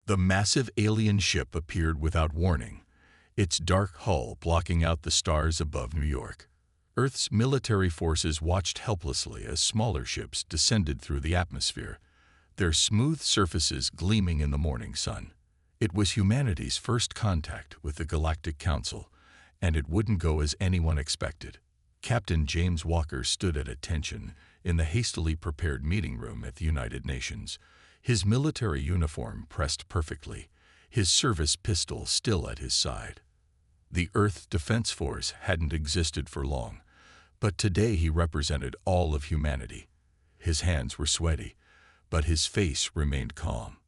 The massive alien ship appeared without warning, its dark hull blocking out the stars above New York. Earth's military forces watched helplessly as smaller ships descended through the atmosphere, their smooth surfaces gleaming in the morning sun. It was humanity's first contact with the Galactic Council, and it wouldn't go as anyone expected. Captain James Walker stood at attention in the hastily prepared meeting room at the United Nations, his military uniform pressed perfectly, his service pistol still at his side. The Earth Defense Force hadn't existed for long, but today he represented all of humanity. His hands were sweaty, but his face remained calm.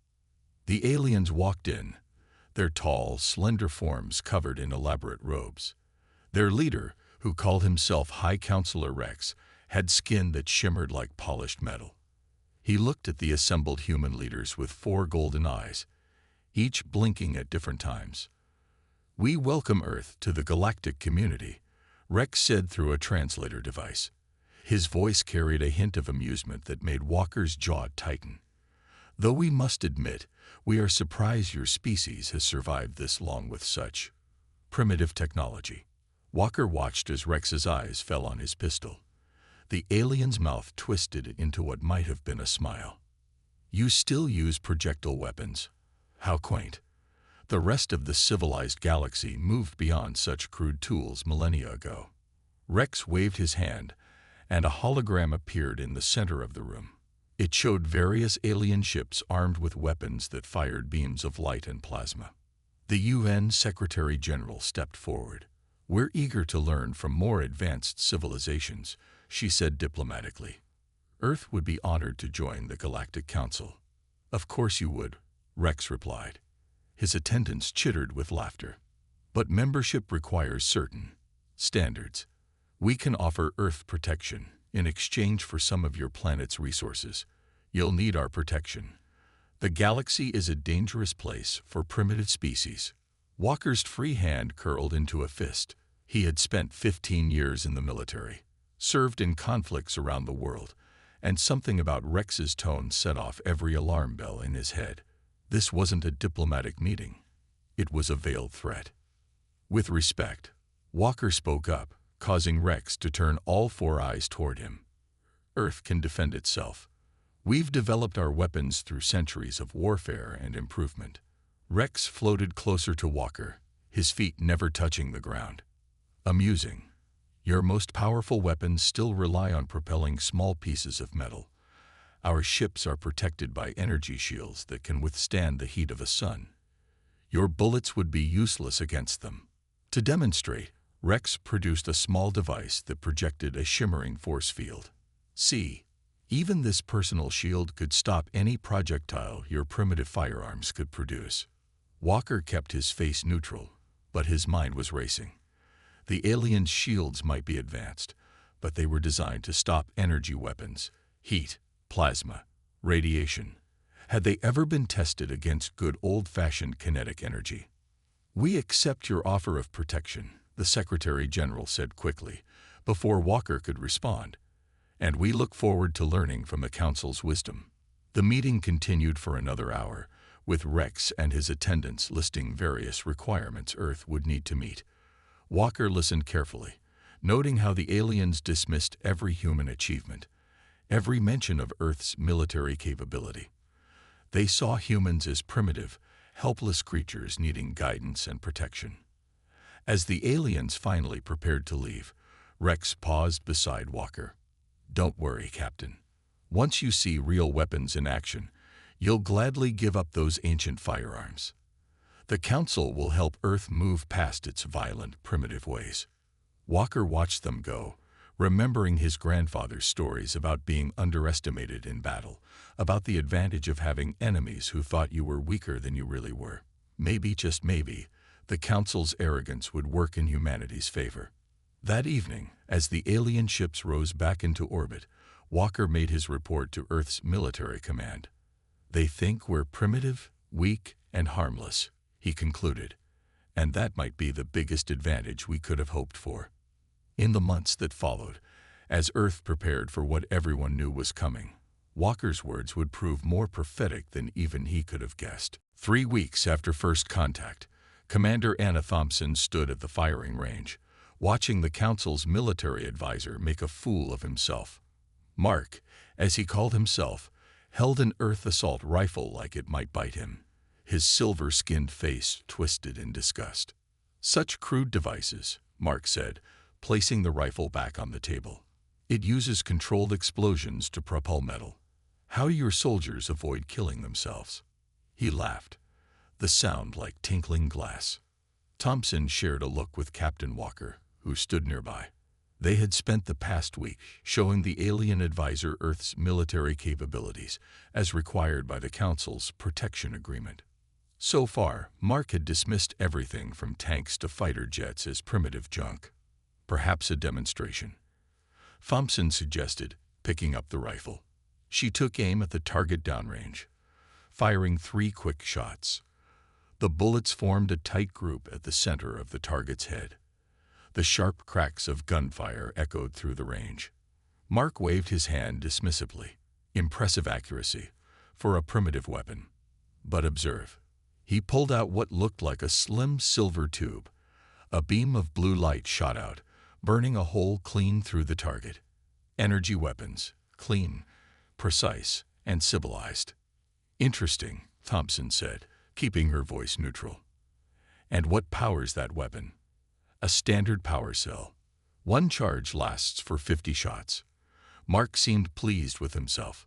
The aliens walked in, their tall, slender forms covered in elaborate robes. Their leader, who called himself High Counselor Rex, had skin that shimmered like polished metal. He looked at the assembled human leaders with 4 golden eyes, each blinking at different times. "We welcome Earth to the galactic community," Rex said through a translator device. His voice carried a hint of amusement that made Walker's jaw tighten. "Though we must admit, we are surprised your species has survived this long with such primitive technology." Walker watched as Rex's eyes fell on his pistol. The alien's mouth twisted into what might have been a smile. "You still use projectile weapons? How quaint." The rest of the civilized galaxy moved beyond such crude tools millennia ago. Rex waved his hand, and a hologram appeared in the center of the room. It showed various alien ships armed with weapons that fired beams of light and plasma. The UN Secretary General stepped forward. "We're eager to learn from more advanced civilizations," she said diplomatically. "Earth would be honored to join the Galactic Council." "Of course you would," Rex replied. His attendants chittered with laughter. "But membership requires certain standards. We can offer Earth protection in exchange for some of your planet's resources. You'll need our protection. The galaxy is a dangerous place for primitive species." Walker's free hand curled into a fist. He had spent 15 years in the military, served in conflicts around the world, and something about Rex's tone set off every alarm bell in his head. This wasn't a diplomatic meeting. It was a veiled threat. With respect, Walker spoke up, causing Rex to turn all 4 eyes toward him. "Earth can defend itself. We've developed our weapons through centuries of warfare and improvement." Rex floated closer to Walker, his feet never touching the ground. "Amusing. Your most powerful weapons still rely on propelling small pieces of metal. Our ships are protected by energy shields that can withstand the heat of a sun. Your bullets would be useless against them." To demonstrate, Rex produced a small device that projected a shimmering force field. "See, even this personal shield could stop any projectile your primitive firearms could produce." Walker kept his face neutral, but his mind was racing. The aliens' shields might be advanced, but they were designed to stop energy weapons, heat, plasma, radiation. Had they ever been tested against good old-fashioned kinetic energy? "We accept your offer of protection," the Secretary General said quickly, before Walker could respond, "and we look forward to learning from the Council's wisdom." The meeting continued for another hour, with Rex and his attendants listing various requirements Earth would need to meet. Walker listened carefully, noting how the aliens dismissed every human achievement, every mention of Earth's military capability. They saw humans as primitive, helpless creatures needing guidance and protection. As the aliens finally prepared to leave, Rex paused beside Walker. "Don't worry, Captain. Once you see real weapons in action, you'll gladly give up those ancient firearms. The Council will help Earth move past its violent, primitive ways." Walker watched them go, remembering his grandfather's stories about being underestimated in battle, about the advantage of having enemies who thought you were weaker than you really were. Maybe, just maybe, the Council's arrogance would work in humanity's favor. That evening, as the alien ships rose back into orbit, Walker made his report to Earth's military command. "They think we're primitive, weak, and harmless," he concluded, "and that might be the biggest advantage we could have hoped for." In the months that followed, as Earth prepared for what everyone knew was coming, Walker's words would prove more prophetic than even he could have guessed. 3 weeks after first contact, Commander Anna Thompson stood at the firing range, watching the Council's military advisor make a fool of himself. Mark, as he called himself, held an Earth assault rifle like it might bite him, his silver-skinned face twisted in disgust. "Such crude devices," Mark said, placing the rifle back on the table. "It uses controlled explosions to propel metal. How do your soldiers avoid killing themselves?" He laughed, the sound like tinkling glass. Thompson shared a look with Captain Walker, who stood nearby. They had spent the past week showing the alien advisor Earth's military capabilities, as required by the Council's protection agreement. So far, Mark had dismissed everything from tanks to fighter jets as primitive junk. Perhaps a demonstration. Thompson suggested, picking up the rifle. She took aim at the target downrange, firing 3 quick shots. The bullets formed a tight group at the center of the target's head. The sharp cracks of gunfire echoed through the range. Mark waved his hand dismissively. Impressive accuracy for a primitive weapon. But observe. He pulled out what looked like a slim silver tube. A beam of blue light shot out, burning a hole clean through the target. Energy weapons, clean, precise, and civilized. "Interesting," Thompson said, keeping her voice neutral. "And what powers that weapon?" "A standard power cell. 1 charge lasts for 50 shots. Mark seemed pleased with himself.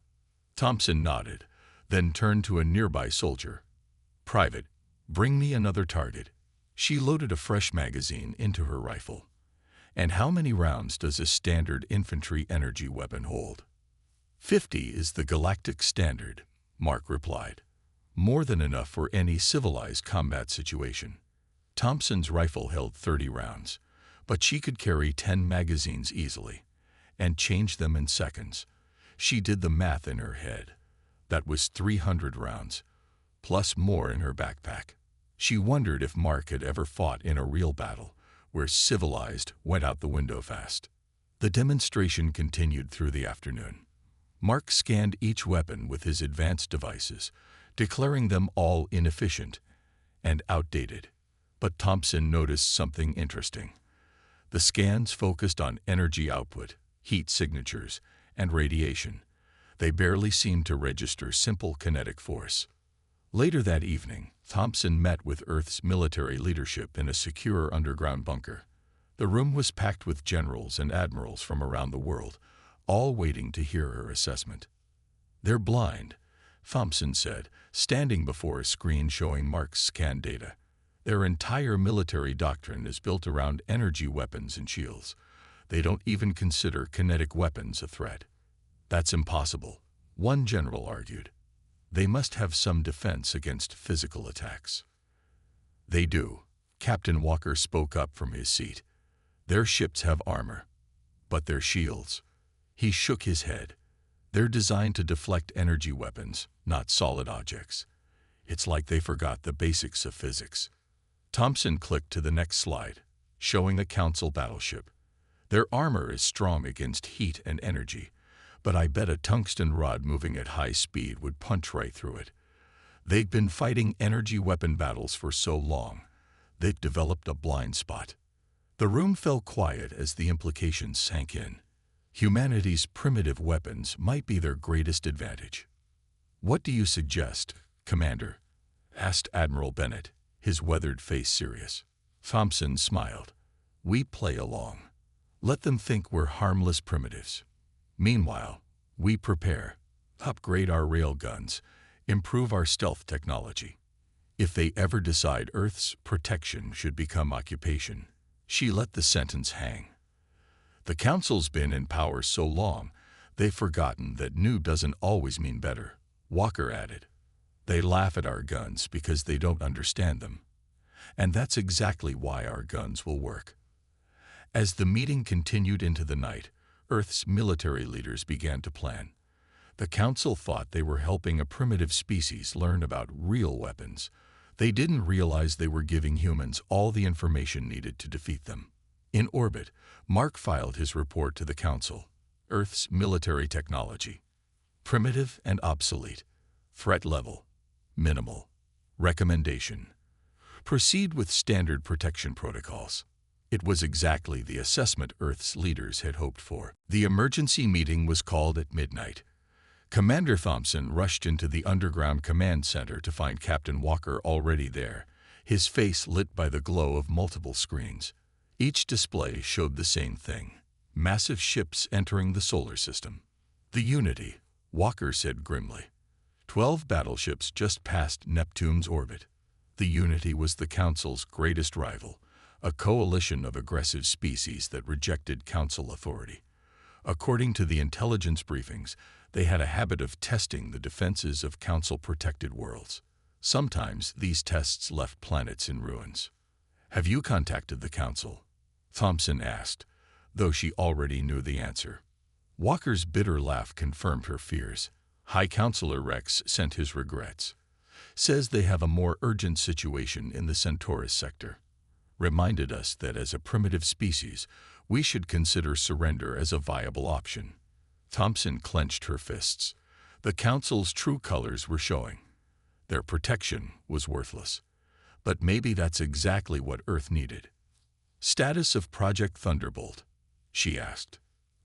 Thompson nodded, then turned to a nearby soldier. "Private, bring me another target." She loaded a fresh magazine into her rifle. "And how many rounds does a standard infantry energy weapon hold?" 50 is the Galactic standard," Mark replied. "More than enough for any civilized combat situation." Thompson's rifle held 30 rounds, but she could carry 10 magazines easily, and change them in seconds. She did the math in her head. That was 300 rounds, plus more in her backpack. She wondered if Mark had ever fought in a real battle, where civilized went out the window fast. The demonstration continued through the afternoon. Mark scanned each weapon with his advanced devices, declaring them all inefficient and outdated. But Thompson noticed something interesting. The scans focused on energy output, heat signatures, and radiation. They barely seemed to register simple kinetic force. Later that evening, Thompson met with Earth's military leadership in a secure underground bunker. The room was packed with generals and admirals from around the world, all waiting to hear her assessment. "They're blind," Thompson said, standing before a screen showing Mark's scan data. "Their entire military doctrine is built around energy weapons and shields. They don't even consider kinetic weapons a threat." "That's impossible," one general argued. "They must have some defense against physical attacks." "They do," Captain Walker spoke up from his seat. "Their ships have armor, but their shields." He shook his head. "They're designed to deflect energy weapons, not solid objects. It's like they forgot the basics of physics." Thompson clicked to the next slide, showing a Council battleship. "Their armor is strong against heat and energy, but I bet a tungsten rod moving at high speed would punch right through it. They've been fighting energy weapon battles for so long, they've developed a blind spot." The room fell quiet as the implications sank in. Humanity's primitive weapons might be their greatest advantage. "What do you suggest, Commander?" asked Admiral Bennett, his weathered face serious. Thompson smiled. "We play along. Let them think we're harmless primitives. Meanwhile, we prepare, upgrade our railguns, improve our stealth technology. If they ever decide Earth's protection should become occupation." She let the sentence hang. "The Council's been in power so long, they've forgotten that new doesn't always mean better," Walker added. "They laugh at our guns because they don't understand them. And that's exactly why our guns will work." As the meeting continued into the night, Earth's military leaders began to plan. The Council thought they were helping a primitive species learn about real weapons. They didn't realize they were giving humans all the information needed to defeat them. In orbit, Mark filed his report to the Council. Earth's military technology. Primitive and obsolete. Threat level. Minimal. Recommendation: proceed with standard protection protocols. It was exactly the assessment Earth's leaders had hoped for. The emergency meeting was called at midnight. Commander Thompson rushed into the underground command center to find Captain Walker already there, his face lit by the glow of multiple screens. Each display showed the same thing: massive ships entering the solar system. "The Unity," Walker said grimly. 12 battleships just passed Neptune's orbit. The Unity was the Council's greatest rival, a coalition of aggressive species that rejected Council authority. According to the intelligence briefings, they had a habit of testing the defenses of Council-protected worlds. Sometimes these tests left planets in ruins. "Have you contacted the Council?" Thompson asked, though she already knew the answer. Walker's bitter laugh confirmed her fears. High Counselor Rex sent his regrets. Says they have a more urgent situation in the Centaurus sector. Reminded us that as a primitive species, we should consider surrender as a viable option. Thompson clenched her fists. The Council's true colors were showing. Their protection was worthless. But maybe that's exactly what Earth needed. "Status of Project Thunderbolt?" she asked.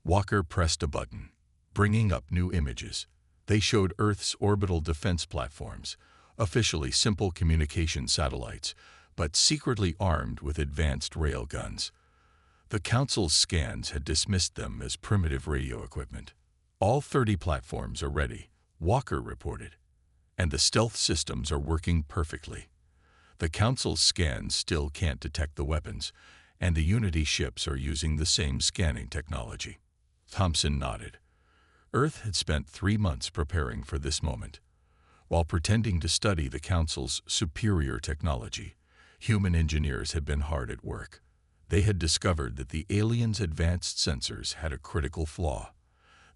Walker pressed a button, bringing up new images. They showed Earth's orbital defense platforms, officially simple communication satellites, but secretly armed with advanced railguns. The Council's scans had dismissed them as primitive radio equipment. "All 30 platforms are ready," Walker reported, "and the stealth systems are working perfectly. The Council's scans still can't detect the weapons, and the Unity ships are using the same scanning technology." Thompson nodded. Earth had spent 3 months preparing for this moment. While pretending to study the Council's superior technology, human engineers had been hard at work. They had discovered that the aliens' advanced sensors had a critical flaw.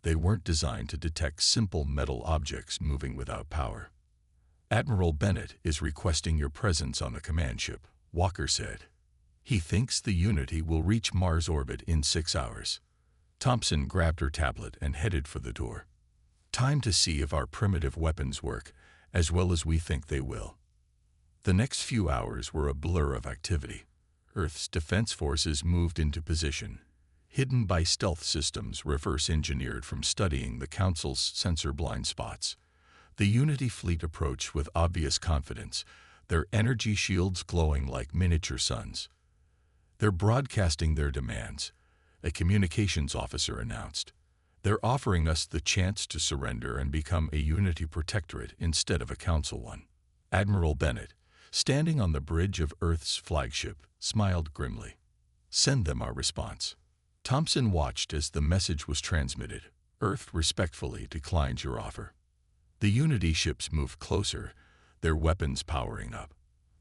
They weren't designed to detect simple metal objects moving without power. "Admiral Bennett is requesting your presence on the command ship," Walker said. "He thinks the Unity will reach Mars orbit in 6 hours. Thompson grabbed her tablet and headed for the door. "Time to see if our primitive weapons work, as well as we think they will." The next few hours were a blur of activity. Earth's defense forces moved into position, hidden by stealth systems reverse-engineered from studying the Council's sensor blind spots. The Unity fleet approached with obvious confidence, their energy shields glowing like miniature suns. "They're broadcasting their demands," a communications officer announced. "They're offering us the chance to surrender and become a Unity protectorate instead of a Council one." Admiral Bennett, standing on the bridge of Earth's flagship, smiled grimly. "Send them our response." Thompson watched as the message was transmitted. "Earth respectfully declines your offer." The Unity ships moved closer, their weapons powering up.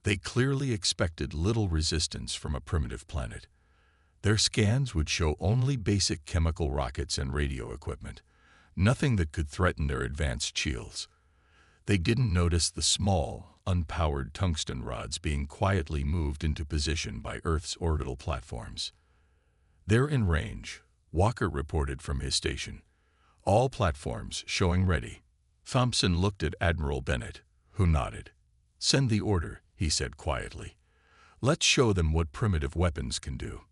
They clearly expected little resistance from a primitive planet. Their scans would show only basic chemical rockets and radio equipment, nothing that could threaten their advanced shields. They didn't notice the small, unpowered tungsten rods being quietly moved into position by Earth's orbital platforms. "They're in range," Walker reported from his station. "All platforms showing ready." Thompson looked at Admiral Bennett, who nodded. "Send the order," he said quietly. "Let's show them what primitive weapons can do."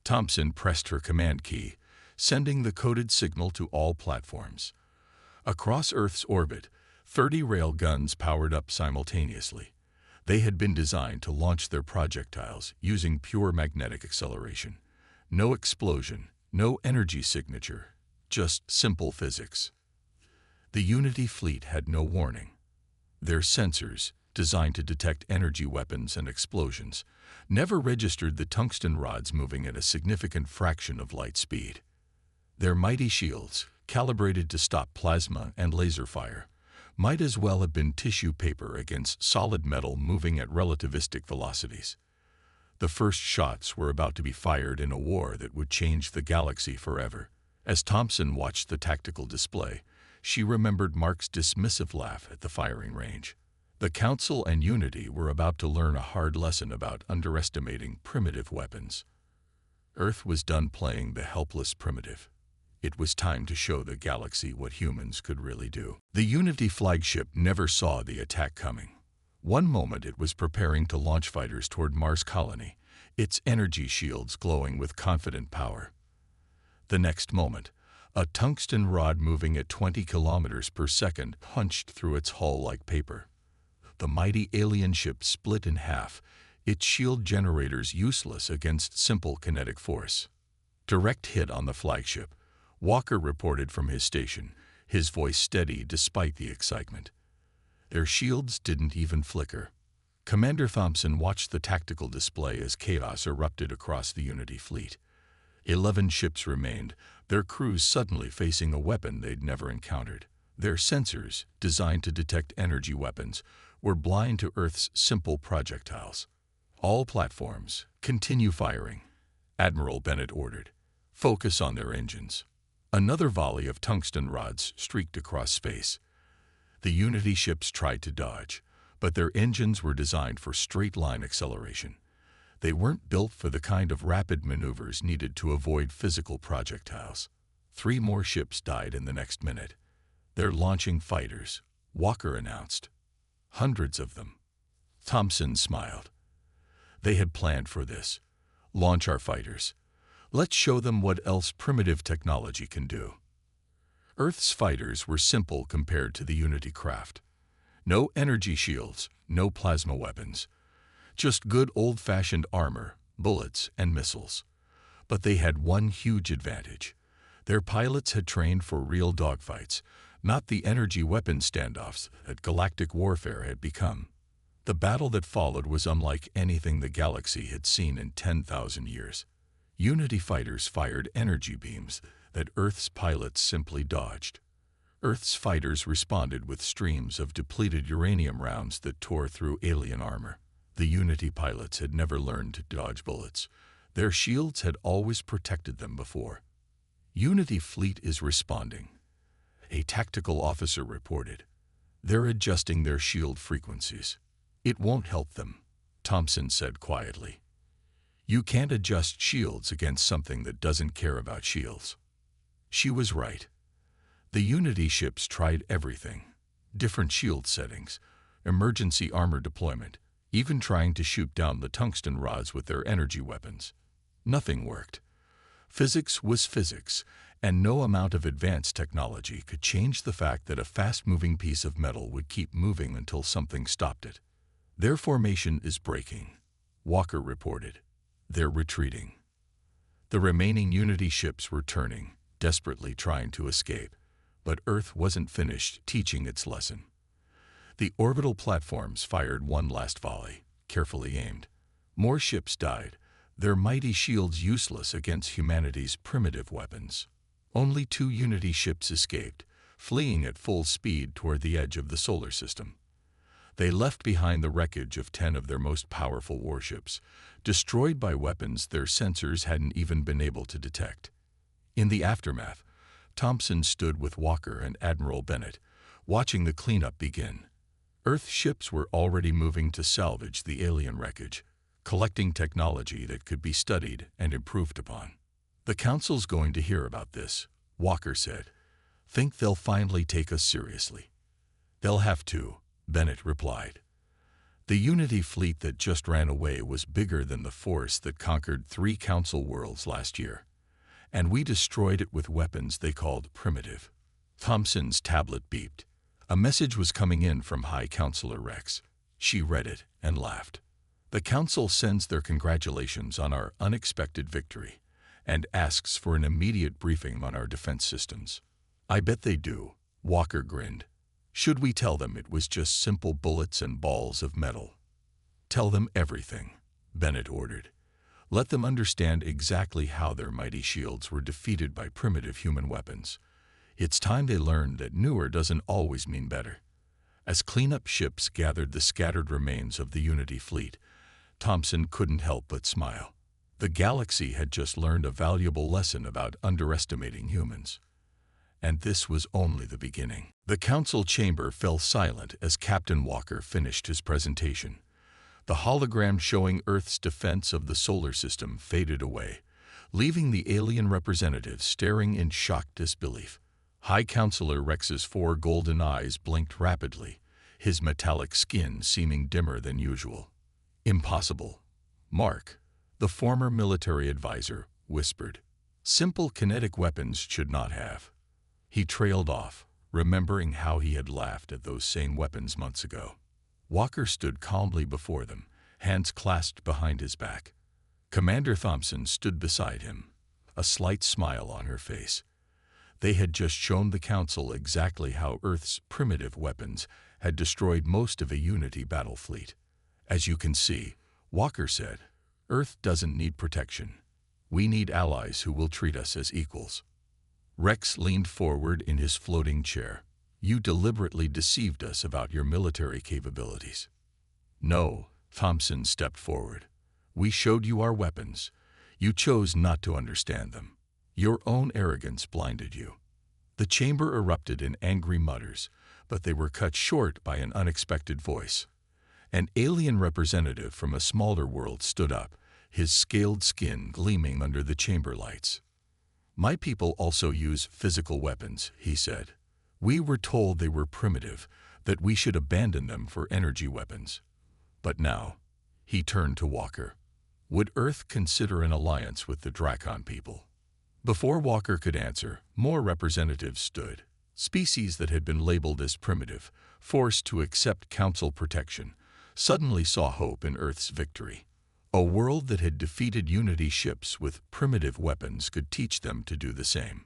Thompson pressed her command key, sending the coded signal to all platforms. Across Earth's orbit, 30 rail guns powered up simultaneously. They had been designed to launch their projectiles using pure magnetic acceleration. No explosion, no energy signature, just simple physics. The Unity fleet had no warning. Their sensors, designed to detect energy weapons and explosions, never registered the tungsten rods moving at a significant fraction of light speed. Their mighty shields, calibrated to stop plasma and laser fire, might as well have been tissue paper against solid metal moving at relativistic velocities. The first shots were about to be fired in a war that would change the galaxy forever. As Thompson watched the tactical display, she remembered Mark's dismissive laugh at the firing range. The Council and Unity were about to learn a hard lesson about underestimating primitive weapons. Earth was done playing the helpless primitive. It was time to show the galaxy what humans could really do. The Unity flagship never saw the attack coming. One moment it was preparing to launch fighters toward Mars colony, its energy shields glowing with confident power. The next moment, a tungsten rod moving at 20 kilometers per second punched through its hull like paper. The mighty alien ship split in half, its shield generators useless against simple kinetic force. Direct hit on the flagship, Walker reported from his station, his voice steady despite the excitement. Their shields didn't even flicker. Commander Thompson watched the tactical display as chaos erupted across the Unity fleet. 11 ships remained, their crews suddenly facing a weapon they'd never encountered. Their sensors, designed to detect energy weapons, were blind to Earth's simple projectiles. All platforms, continue firing, Admiral Bennett ordered. Focus on their engines. Another volley of tungsten rods streaked across space. The Unity ships tried to dodge, but their engines were designed for straight-line acceleration. They weren't built for the kind of rapid maneuvers needed to avoid physical projectiles. 3 more ships died in the next minute. They're launching fighters, Walker announced. Hundreds of them. Thompson smiled. They had planned for this. Launch our fighters. Let's show them what else primitive technology can do. Earth's fighters were simple compared to the Unity craft. No energy shields, no plasma weapons. Just good old-fashioned armor, bullets, and missiles. But they had one huge advantage. Their pilots had trained for real dogfights, not the energy weapon standoffs that galactic warfare had become. The battle that followed was unlike anything the galaxy had seen in 10,000 years. Unity fighters fired energy beams that Earth's pilots simply dodged. Earth's fighters responded with streams of depleted uranium rounds that tore through alien armor. The Unity pilots had never learned to dodge bullets. Their shields had always protected them before. Unity fleet is responding, a tactical officer reported. They're adjusting their shield frequencies. It won't help them, Thompson said quietly. You can't adjust shields against something that doesn't care about shields. She was right. The Unity ships tried everything. Different shield settings, emergency armor deployment, even trying to shoot down the tungsten rods with their energy weapons. Nothing worked. Physics was physics, and no amount of advanced technology could change the fact that a fast-moving piece of metal would keep moving until something stopped it. Their formation is breaking, Walker reported. They're retreating. The remaining Unity ships were turning, desperately trying to escape, but Earth wasn't finished teaching its lesson. The orbital platforms fired one last volley, carefully aimed. More ships died, their mighty shields useless against humanity's primitive weapons. Only 2 Unity ships escaped, fleeing at full speed toward the edge of the solar system. They left behind the wreckage of 10 of their most powerful warships, destroyed by weapons their sensors hadn't even been able to detect. In the aftermath, Thompson stood with Walker and Admiral Bennett, watching the cleanup begin. Earth ships were already moving to salvage the alien wreckage, collecting technology that could be studied and improved upon. The Council's going to hear about this, Walker said. Think they'll finally take us seriously. They'll have to, Bennett replied. The Unity fleet that just ran away was bigger than the force that conquered 3 Council worlds last year, and we destroyed it with weapons they called primitive. Thompson's tablet beeped. A message was coming in from High Counselor Rex. She read it and laughed. The Council sends their congratulations on our unexpected victory and asks for an immediate briefing on our defense systems. I bet they do, Walker grinned. Should we tell them it was just simple bullets and balls of metal? Tell them everything, Bennett ordered. Let them understand exactly how their mighty shields were defeated by primitive human weapons. It's time they learned that newer doesn't always mean better. As cleanup ships gathered the scattered remains of the Unity fleet, Thompson couldn't help but smile. The galaxy had just learned a valuable lesson about underestimating humans. And this was only the beginning. The Council chamber fell silent as Captain Walker finished his presentation. The hologram showing Earth's defense of the solar system faded away, leaving the alien representatives staring in shocked disbelief. High Counselor Rex's 4 golden eyes blinked rapidly, his metallic skin seeming dimmer than usual. "Impossible." Mark, the former military advisor, whispered. "Simple kinetic weapons should not have." He trailed off, remembering how he had laughed at those same weapons months ago. Walker stood calmly before them, hands clasped behind his back. Commander Thompson stood beside him, a slight smile on her face. They had just shown the Council exactly how Earth's primitive weapons had destroyed most of a Unity battle fleet. "As you can see," Walker said, "Earth doesn't need protection. We need allies who will treat us as equals." Rex leaned forward in his floating chair. "You deliberately deceived us about your military capabilities." "No," Thompson stepped forward. "We showed you our weapons. You chose not to understand them. Your own arrogance blinded you." The chamber erupted in angry mutters, but they were cut short by an unexpected voice. An alien representative from a smaller world stood up, his scaled skin gleaming under the chamber lights. "My people also use physical weapons," he said. "We were told they were primitive, that we should abandon them for energy weapons. But now," he turned to Walker, "would Earth consider an alliance with the Dracon people?" Before Walker could answer, more representatives stood. Species that had been labeled as primitive, forced to accept Council protection, suddenly saw hope in Earth's victory. A world that had defeated Unity ships with primitive weapons could teach them to do the same.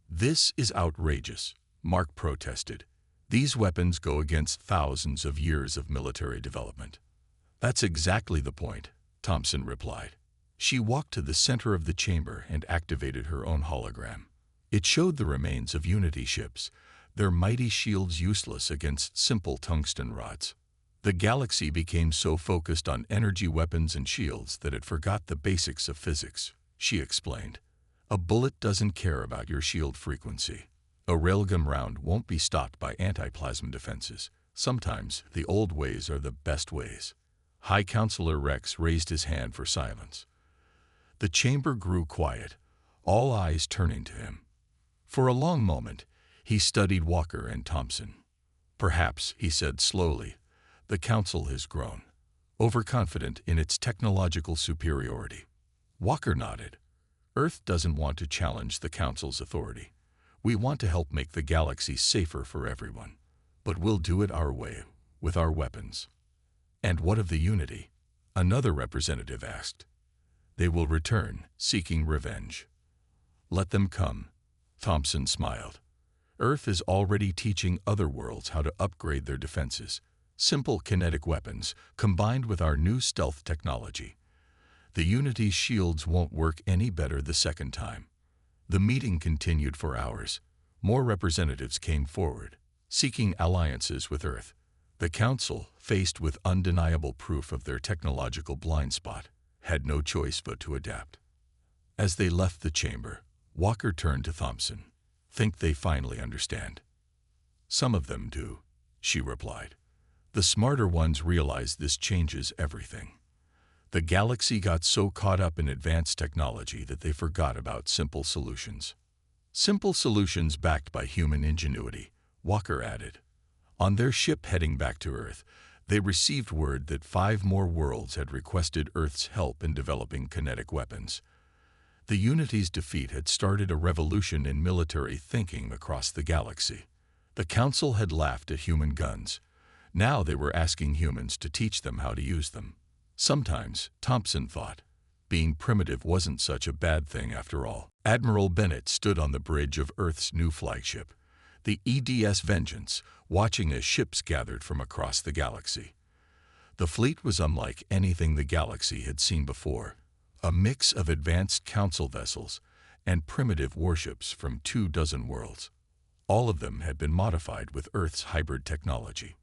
"This is outrageous," Mark protested. "These weapons go against thousands of years of military development." "That's exactly the point," Thompson replied. She walked to the center of the chamber and activated her own hologram. It showed the remains of Unity ships, their mighty shields useless against simple tungsten rods. The galaxy became so focused on energy weapons and shields that it forgot the basics of physics, she explained. "A bullet doesn't care about your shield frequency. A railgun round won't be stopped by anti-plasma defenses. Sometimes the old ways are the best ways." High Counselor Rex raised his hand for silence. The chamber grew quiet, all eyes turning to him. For a long moment, he studied Walker and Thompson. "Perhaps," he said slowly, "the Council has grown, overconfident in its technological superiority." Walker nodded. "Earth doesn't want to challenge the Council's authority. We want to help make the galaxy safer for everyone. But we'll do it our way, with our weapons." "And what of the Unity?" another representative asked. "They will return, seeking revenge." "Let them come," Thompson smiled. "Earth is already teaching other worlds how to upgrade their defenses. Simple kinetic weapons, combined with our new stealth technology. The Unity's shields won't work any better the second time." The meeting continued for hours. More representatives came forward, seeking alliances with Earth. The Council, faced with undeniable proof of their technological blind spot, had no choice but to adapt. As they left the chamber, Walker turned to Thompson. "Think they finally understand?" "Some of them do," she replied. "The smarter ones realize this changes everything. The galaxy got so caught up in advanced technology that they forgot about simple solutions." "Simple solutions backed by human ingenuity," Walker added. On their ship heading back to Earth, they received word that 5 more worlds had requested Earth's help in developing kinetic weapons. The Unity's defeat had started a revolution in military thinking across the galaxy. The Council had laughed at human guns. Now they were asking humans to teach them how to use them. Sometimes, Thompson thought, being primitive wasn't such a bad thing after all. Admiral Bennett stood on the bridge of Earth's new flagship, the EDS Vengeance, watching as ships gathered from across the galaxy. The fleet was unlike anything the galaxy had seen before, a mix of advanced Council vessels and primitive warships from 24 worlds. All of them had been modified with Earth's hybrid technology.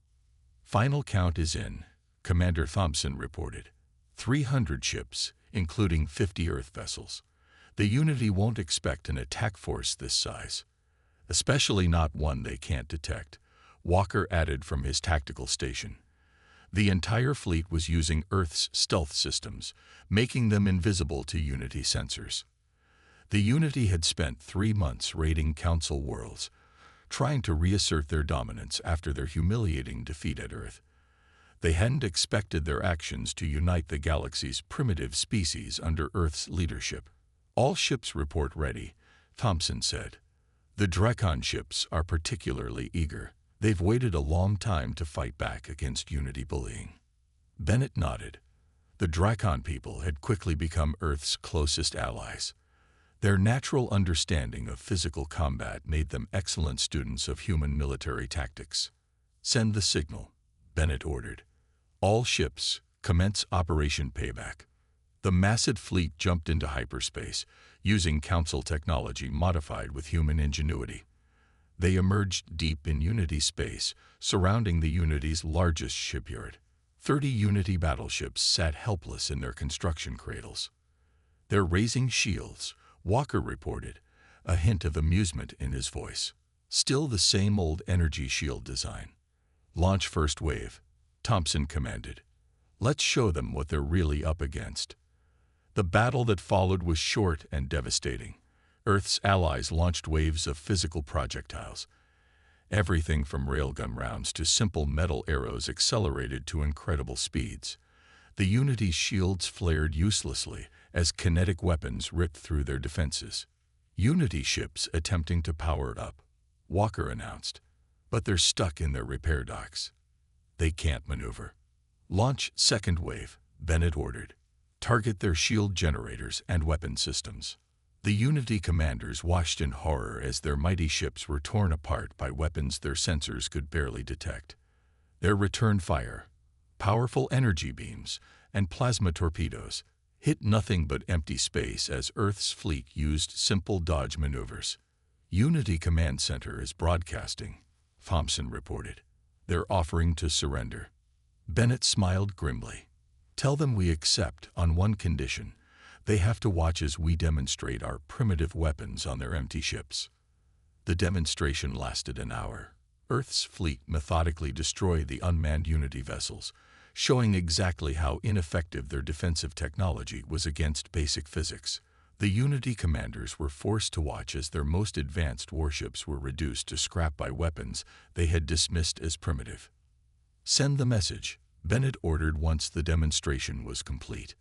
"Final count is in," Commander Thompson reported. 300 ships, including 50 Earth vessels. The Unity won't expect an attack force this size. Especially not one they can't detect, Walker added from his tactical station. The entire fleet was using Earth's stealth systems, making them invisible to Unity sensors. The Unity had spent 3 months raiding Council worlds, trying to reassert their dominance after their humiliating defeat at Earth. They hadn't expected their actions to unite the galaxy's primitive species under Earth's leadership. "All ships report ready," Thompson said. "The Drakon ships are particularly eager. They've waited a long time to fight back against Unity bullying." Bennett nodded. The Drakon people had quickly become Earth's closest allies. Their natural understanding of physical combat made them excellent students of human military tactics. "Send the signal," Bennett ordered. "All ships, commence Operation Payback." The massive fleet jumped into hyperspace, using Council technology modified with human ingenuity. They emerged deep in Unity space, surrounding the Unity's largest shipyard. 30 Unity battleships sat helpless in their construction cradles. "They're raising shields," Walker reported, a hint of amusement in his voice. "Still the same old energy shield design." "Launch first wave," Thompson commanded. "Let's show them what they're really up against." The battle that followed was short and devastating. Earth's allies launched waves of physical projectiles. Everything from railgun rounds to simple metal arrows accelerated to incredible speeds. The Unity's shields flared uselessly as kinetic weapons ripped through their defenses. "Unity ships attempting to power up," Walker announced. "But they're stuck in their repair docks. They can't maneuver." "Launch second wave," Bennett ordered. "Target their shield generators and weapon systems." The Unity commanders watched in horror as their mighty ships were torn apart by weapons their sensors could barely detect. Their return fire, powerful energy beams, and plasma torpedoes hit nothing but empty space as Earth's fleet used simple dodge maneuvers. "Unity Command Center is broadcasting," Thompson reported. "They're offering to surrender." Bennett smiled grimly. "Tell them we accept on one condition. They have to watch as we demonstrate our primitive weapons on their empty ships." The demonstration lasted an hour. Earth's fleet methodically destroyed the unmanned Unity vessels, showing exactly how ineffective their defensive technology was against basic physics. The Unity commanders were forced to watch as their most advanced warships were reduced to scrap by weapons they had dismissed as primitive. "Send the message," Bennett ordered once the demonstration was complete.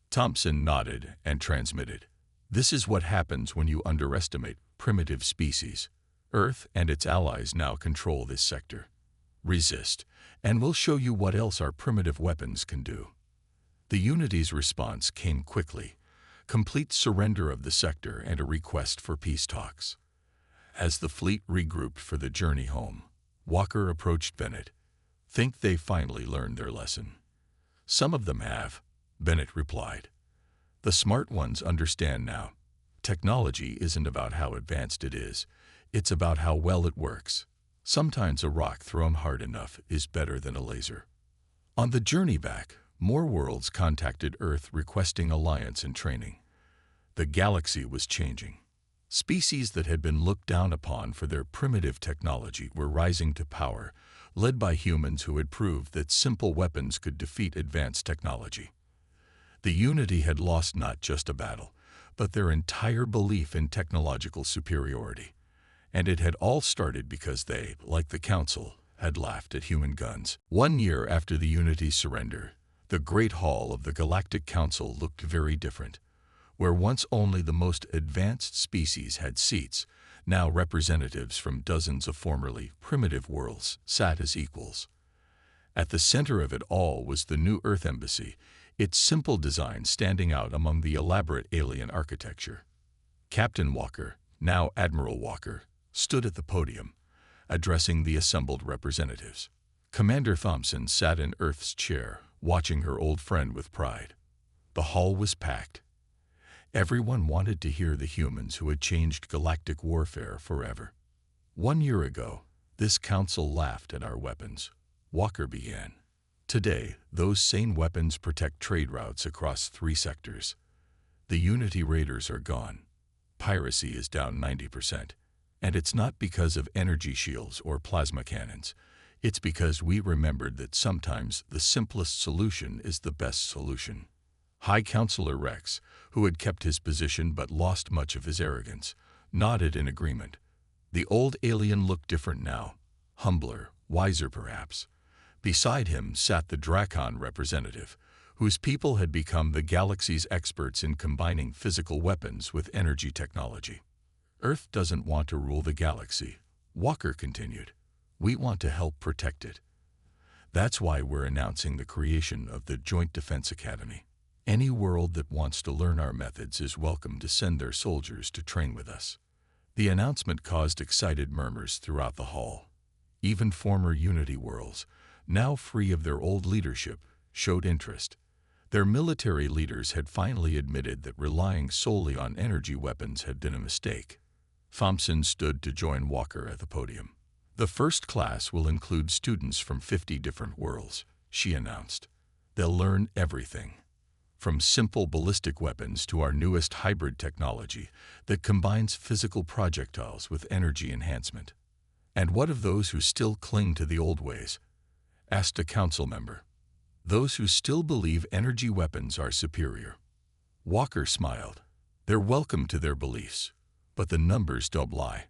Thompson nodded and transmitted. "This is what happens when you underestimate primitive species. Earth and its allies now control this sector. Resist, and we'll show you what else our primitive weapons can do." The Unity's response came quickly: complete surrender of the sector and a request for peace talks. As the fleet regrouped for the journey home, Walker approached Bennett. "Think they finally learned their lesson?" "Some of them have," Bennett replied. "The smart ones understand now. Technology isn't about how advanced it is, it's about how well it works. Sometimes a rock thrown hard enough is better than a laser." On the journey back, more worlds contacted Earth requesting alliance and training. The galaxy was changing. Species that had been looked down upon for their primitive technology were rising to power, led by humans who had proved that simple weapons could defeat advanced technology. The Unity had lost not just a battle, but their entire belief in technological superiority. And it had all started because they, like the Council, had laughed at human guns. 1 year after the Unity's surrender, the Great Hall of the Galactic Council looked very different. Where once only the most advanced species had seats, now representatives from dozens of formerly primitive worlds sat as equals. At the center of it all was the new Earth Embassy, its simple design standing out among the elaborate alien architecture. Captain Walker, now Admiral Walker, stood at the podium, addressing the assembled representatives. Commander Thompson sat in Earth's chair, watching her old friend with pride. The hall was packed. Everyone wanted to hear the humans who had changed galactic warfare forever. 1 year ago, this council laughed at our weapons, Walker began. Today, those same weapons protect trade routes across 3 sectors. The Unity raiders are gone. Piracy is down 90%. And it's not because of energy shields or plasma cannons. It's because we remembered that sometimes the simplest solution is the best solution. High Counselor Rex, who had kept his position but lost much of his arrogance, nodded in agreement. The old alien looked different now, humbler, wiser perhaps. Beside him sat the Dracon representative, whose people had become the galaxy's experts in combining physical weapons with energy technology. Earth doesn't want to rule the galaxy, Walker continued. We want to help protect it. That's why we're announcing the creation of the Joint Defense Academy. Any world that wants to learn our methods is welcome to send their soldiers to train with us. The announcement caused excited murmurs throughout the hall. Even former Unity worlds, now free of their old leadership, showed interest. Their military leaders had finally admitted that relying solely on energy weapons had been a mistake. Thompson stood to join Walker at the podium. The first class will include students from 50 different worlds, she announced. They'll learn everything, from simple ballistic weapons to our newest hybrid technology that combines physical projectiles with energy enhancement. And what of those who still cling to the old ways? Asked a council member. Those who still believe energy weapons are superior. Walker smiled. They're welcome to their beliefs, but the numbers don't lie.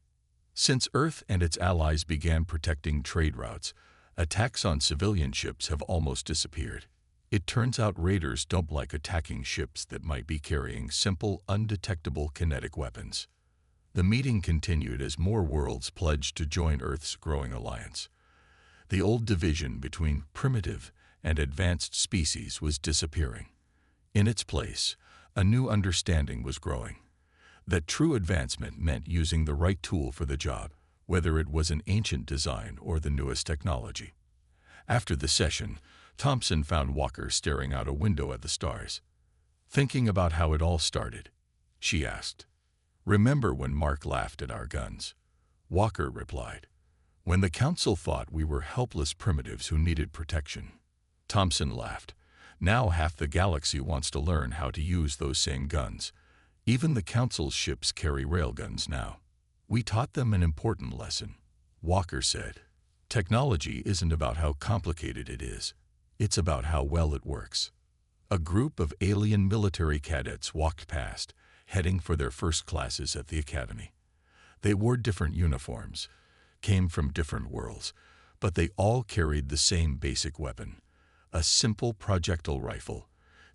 Since Earth and its allies began protecting trade routes, attacks on civilian ships have almost disappeared. It turns out raiders don't like attacking ships that might be carrying simple, undetectable kinetic weapons. The meeting continued as more worlds pledged to join Earth's growing alliance. The old division between primitive and advanced species was disappearing. In its place, a new understanding was growing. That true advancement meant using the right tool for the job, whether it was an ancient design or the newest technology. After the session, Thompson found Walker staring out a window at the stars. Thinking about how it all started, she asked. Remember when Mark laughed at our guns? Walker replied. When the council thought we were helpless primitives who needed protection. Thompson laughed. Now half the galaxy wants to learn how to use those same guns. Even the council's ships carry railguns now. We taught them an important lesson, Walker said. Technology isn't about how complicated it is. It's about how well it works. A group of alien military cadets walked past, heading for their first classes at the academy. They wore different uniforms, came from different worlds, but they all carried the same basic weapon, a simple projectile rifle,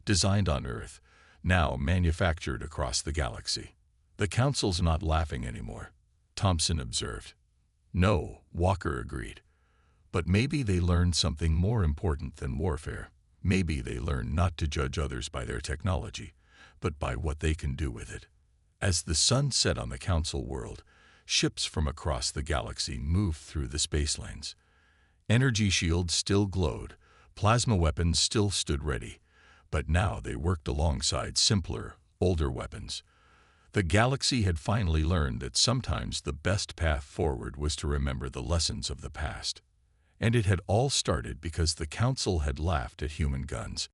designed on Earth, now manufactured across the galaxy. The council's not laughing anymore, Thompson observed. No, Walker agreed. But maybe they learned something more important than warfare. Maybe they learned not to judge others by their technology, but by what they can do with it. As the sun set on the council world, ships from across the galaxy moved through the space lanes. Energy shields still glowed, plasma weapons still stood ready, but now they worked alongside simpler, older weapons. The galaxy had finally learned that sometimes the best path forward was to remember the lessons of the past. And it had all started because the council had laughed at human guns.